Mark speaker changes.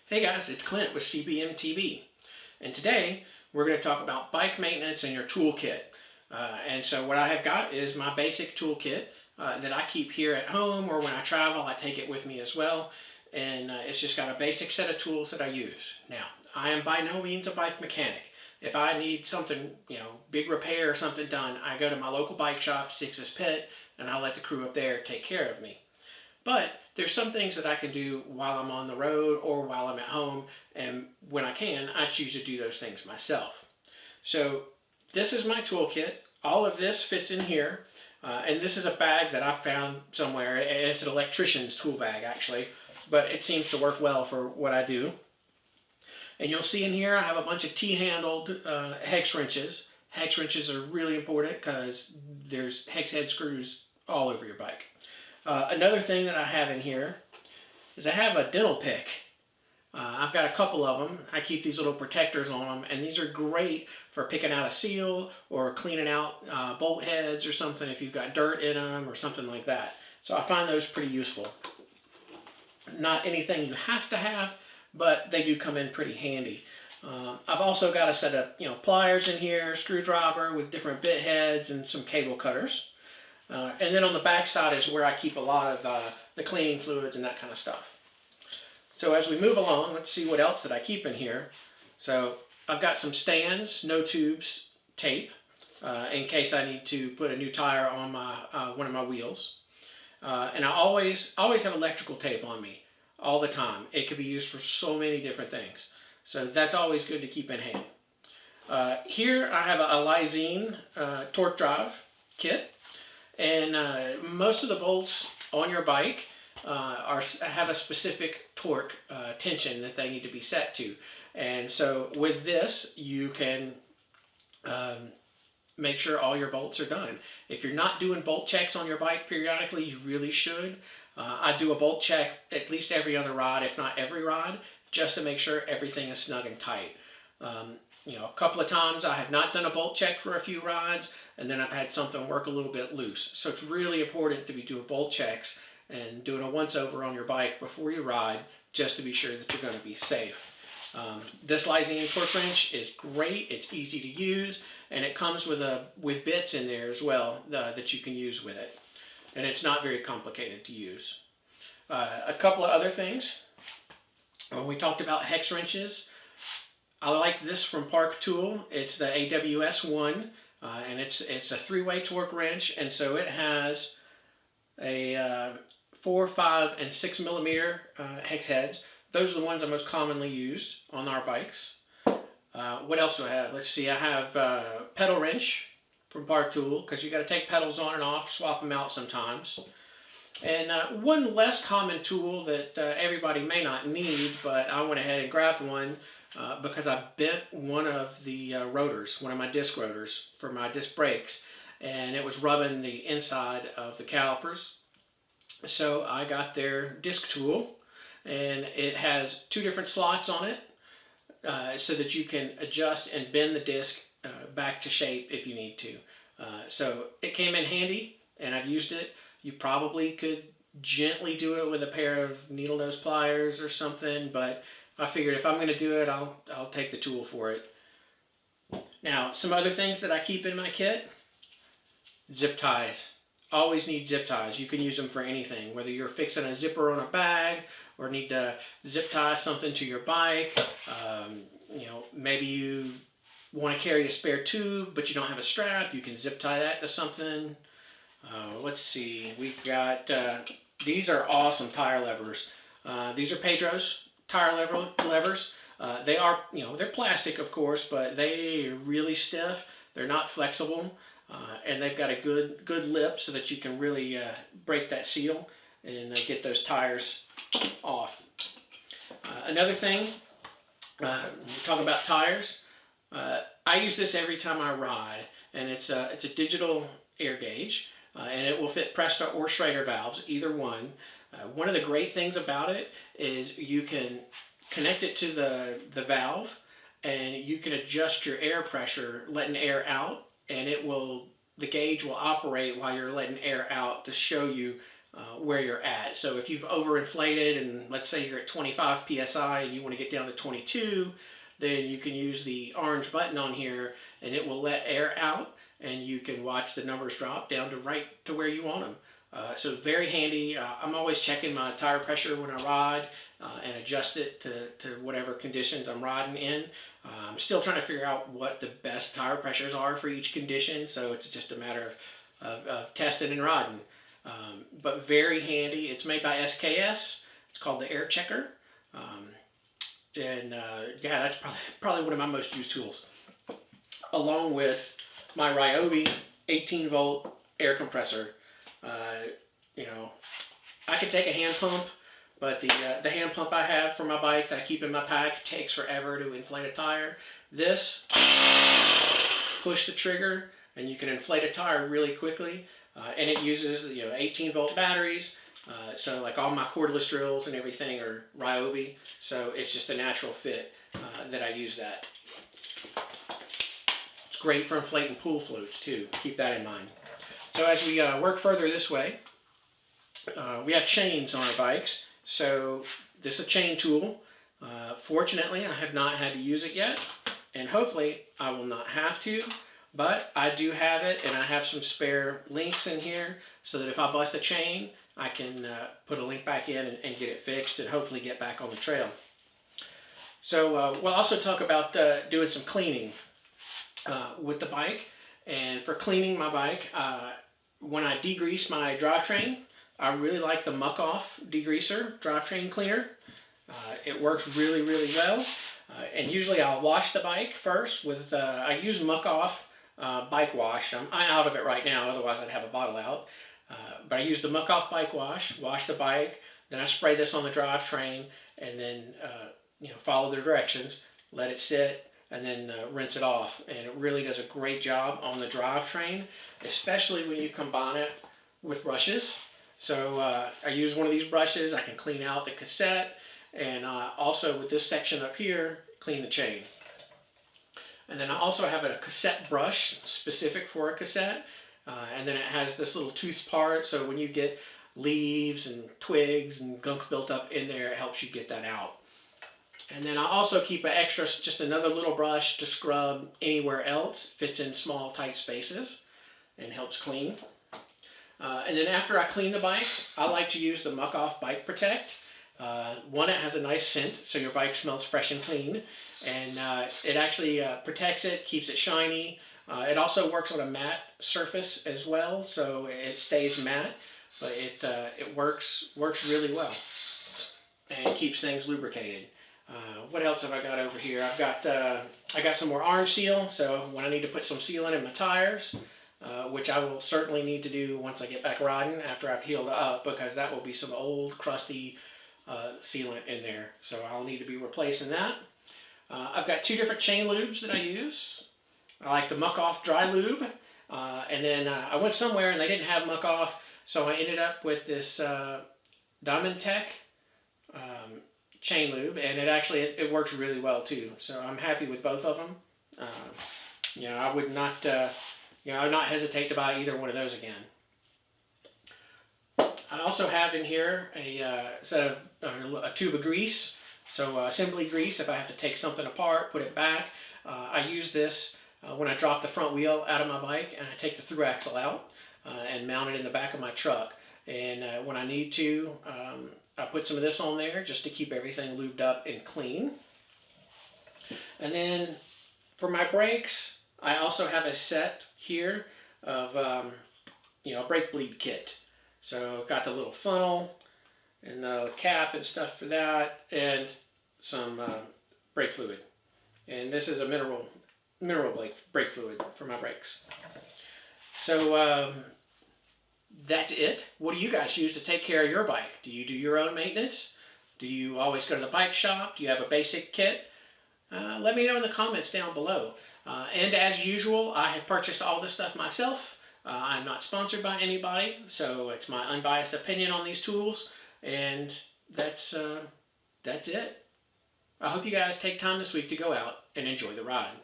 Speaker 1: Hey guys, it's Clint with MTB, and today we're going to talk about bike maintenance and your toolkit. And so what I have got is my basic toolkit that I keep here at home, or when I travel I take it with me as well. And it's just got a basic set of tools that I use. Now, I am by no means a bike mechanic. If I need something, big repair or something done, I go to my local bike shop, Six's Pit, and I let the crew up there take care of me. But there's some things that I can do while I'm on the road or while I'm at home, and when I can, I choose to do those things myself. So this is my toolkit. All of this fits in here, and this is a bag that I found somewhere, and it's an electrician's tool bag actually, but it seems to work well for what I do. And you'll see in here I have a bunch of T-handled hex wrenches. Hex wrenches are really important because there's hex head screws all over your bike. Another thing that I have in here is I have a dental pick. I've got a couple of them. I keep these little protectors on them, and these are great for picking out a seal or cleaning out bolt heads or something if you've got dirt in them or something like that. So I find those pretty useful. Not anything you have to have, but they do come in pretty handy. I've also got a set of pliers in here, screwdriver with different bit heads, and some cable cutters. And then on the back side is where I keep a lot of the cleaning fluids and that kind of stuff. So as we move along, let's see what else that I keep in here. So I've got some stands, no tubes, tape, in case I need to put a new tire on my one of my wheels. And I always have electrical tape on me all the time. It could be used for so many different things. So that's always good to keep in hand. Here I have a Lysene torque drive kit. And most of the bolts on your bike have a specific torque tension that they need to be set to. And so with this, you can make sure all your bolts are done. If you're not doing bolt checks on your bike periodically, you really should. I do a bolt check at least every other ride, if not every ride, just to make sure everything is snug and tight. A couple of times I have not done a bolt check for a few rides, and then I've had something work a little bit loose. So it's really important to be doing bolt checks and doing a once-over on your bike before you ride, just to be sure that you're going to be safe. This Lysene torque wrench is great. It's easy to use, and it comes with bits in there as well that you can use with it. And it's not very complicated to use. A couple of other things. When we talked about hex wrenches, I like this from Park Tool. It's the AWS1, and it's a 3-way torque wrench, and so it has a 4, 5, and 6 millimeter hex heads. Those are the ones I most commonly used on our bikes. What else do I have? Let's see. I have pedal wrench from Park Tool, because you got to take pedals on and off, swap them out sometimes. And one less common tool that everybody may not need, but I went ahead and grabbed one because I bent one of the rotors, one of my disc rotors for my disc brakes, and it was rubbing the inside of the calipers. So I got their disc tool, and it has 2 different slots on it so that you can adjust and bend the disc back to shape if you need to. So it came in handy, and I've used it. You probably could gently do it with a pair of needle nose pliers or something, but I figured if I'm going to do it, I'll take the tool for it. Now, some other things that I keep in my kit: zip ties. Always need zip ties. You can use them for anything, whether you're fixing a zipper on a bag or need to zip tie something to your bike. Maybe you want to carry a spare tube, but you don't have a strap. You can zip tie that to something. Let's see. We've got these are awesome tire levers. These are Pedro's tire levers. They are, they're plastic, of course, but they are really stiff. They're not flexible, and they've got a good lip so that you can really break that seal and get those tires off. Another thing, when we talk about tires, I use this every time I ride, and it's a digital air gauge. And it will fit Presta or Schrader valves, either one. One of the great things about it is you can connect it to the valve, and you can adjust your air pressure, letting air out, and the gauge will operate while you're letting air out to show you where you're at. So if you've overinflated and let's say you're at 25 psi and you want to get down to 22, then you can use the orange button on here and it will let air out and you can watch the numbers drop down to right to where you want them. So very handy. I'm always checking my tire pressure when I ride and adjust it to whatever conditions I'm riding in. I'm still trying to figure out what the best tire pressures are for each condition, so it's just a matter of testing and riding. But very handy. It's made by SKS. It's called the Air Checker. Yeah, that's probably one of my most used tools. Along with my Ryobi 18 volt air compressor. You know, I could take a hand pump, but the hand pump I have for my bike that I keep in my pack takes forever to inflate a tire. This, push the trigger and you can inflate a tire really quickly. And it uses 18 volt batteries. So like all my cordless drills and everything are Ryobi. So it's just a natural fit that I use that. It's great for inflating pool floats too. Keep that in mind. So as we work further this way, we have chains on our bikes. So this is a chain tool. Fortunately, I have not had to use it yet, and hopefully I will not have to, but I do have it, and I have some spare links in here so that if I bust a chain, I can put a link back in and get it fixed and hopefully get back on the trail. So we'll also talk about doing some cleaning with the bike. And for cleaning my bike, when I degrease my drivetrain, I really like the Muck Off Degreaser drivetrain cleaner. It works really, really well. And usually I'll wash the bike first with, I use Muck Off bike wash. I'm out of it right now, otherwise I'd have a bottle out. But I use the Muck Off bike wash the bike, then I spray this on the drivetrain, and then follow the directions, let it sit, and then rinse it off. And it really does a great job on the drivetrain, especially when you combine it with brushes. So I use one of these brushes, I can clean out the cassette, and also with this section up here, clean the chain. And then I also have a cassette brush specific for a cassette, and then it has this little tooth part, so when you get leaves and twigs and gunk built up in there, it helps you get that out. And then I also keep an extra, just another little brush to scrub anywhere else. Fits in small, tight spaces and helps clean. And then after I clean the bike, I like to use the Muck Off Bike Protect. One, it has a nice scent, so your bike smells fresh and clean. And it actually protects it, keeps it shiny. It also works on a matte surface as well, so it stays matte, but it works really well and keeps things lubricated. What else have I got over here? I got some more orange seal, so when I need to put some sealant in my tires, which I will certainly need to do once I get back riding after I've healed up, because that will be some old crusty sealant in there, so I'll need to be replacing that. I've got two different chain lubes that I use. I like the Muck Off Dry Lube, and then I went somewhere and they didn't have Muck Off, so I ended up with this Diamond Tech chain lube, and it works really well too. So I'm happy with both of them. I would not, I would not hesitate to buy either one of those again. I also have in here a tube of grease. So simply grease if I have to take something apart, put it back. I use this when I drop the front wheel out of my bike, and I take the through axle out and mount it in the back of my truck. And when I need to, I put some of this on there just to keep everything lubed up and clean. And then for my brakes, I also have a set here of a brake bleed kit. So got the little funnel and the cap and stuff for that, and some brake fluid. And this is a mineral brake fluid for my brakes. So that's it. What do you guys use to take care of your bike? Do you do your own maintenance? Do you always go to the bike shop? Do you have a basic kit? Let me know in the comments down below. And as usual, I have purchased all this stuff myself. I'm not sponsored by anybody, so it's my unbiased opinion on these tools, and that's it. I hope you guys take time this week to go out and enjoy the ride.